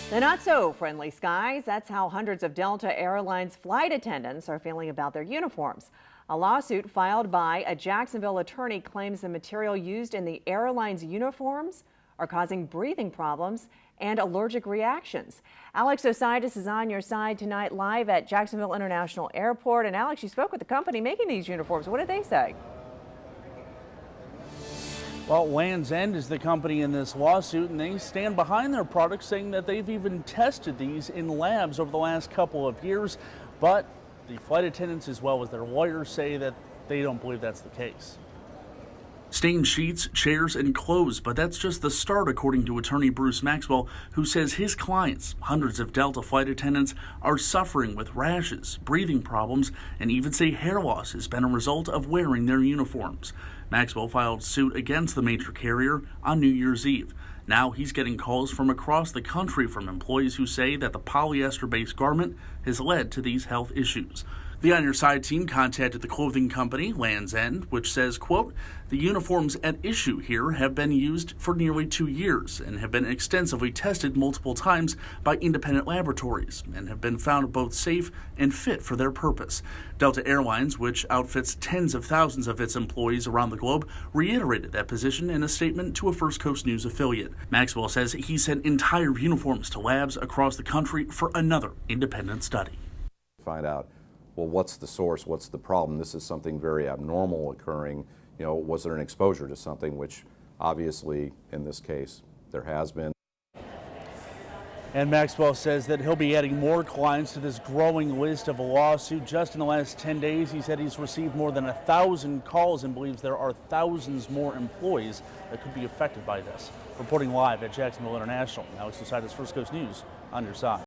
The not so friendly skies. That's how hundreds of Delta Airlines flight attendants are feeling about their uniforms. A lawsuit filed by a Jacksonville attorney claims the material used in the airline's uniforms are causing breathing problems and allergic reactions. Alex Ositis is on your side tonight live at Jacksonville International Airport. And Alex, you spoke with the company making these uniforms. What did they say? Well, Land's End is the company in this lawsuit, and they stand behind their products, saying that they've even tested these in labs over the last couple of years. But the flight attendants, as well as their lawyers, say that they don't believe that's the case. Stained sheets, chairs, and clothes, but that's just the start, according to attorney Bruce Maxwell, who says his clients, hundreds of Delta flight attendants, are suffering with rashes, breathing problems, and even say hair loss has been a result of wearing their uniforms. Maxwell filed suit against the major carrier on New Year's Eve. Now he's getting calls from across the country from employees who say that the polyester-based garment has led to these health issues. The On Your Side team contacted the clothing company, Land's End, which says, quote, "The uniforms at issue here have been used for nearly 2 years and have been extensively tested multiple times by independent laboratories and have been found both safe and fit for their purpose." Delta Airlines, which outfits tens of thousands of its employees around the globe, reiterated that position in a statement to a First Coast News affiliate. Maxwell says he sent entire uniforms to labs across the country for another independent study. Find out, well, what's the source? What's the problem? This is something very abnormal occurring. Was there an exposure to something, which obviously in this case there has been. And Maxwell says that he'll be adding more clients to this growing list of a lawsuit. Just in the last 10 days, he said he's received more than 1,000 calls and believes there are thousands more employees that could be affected by this. Reporting live at Jacksonville International, Alex Ositis, First Coast News, on your side.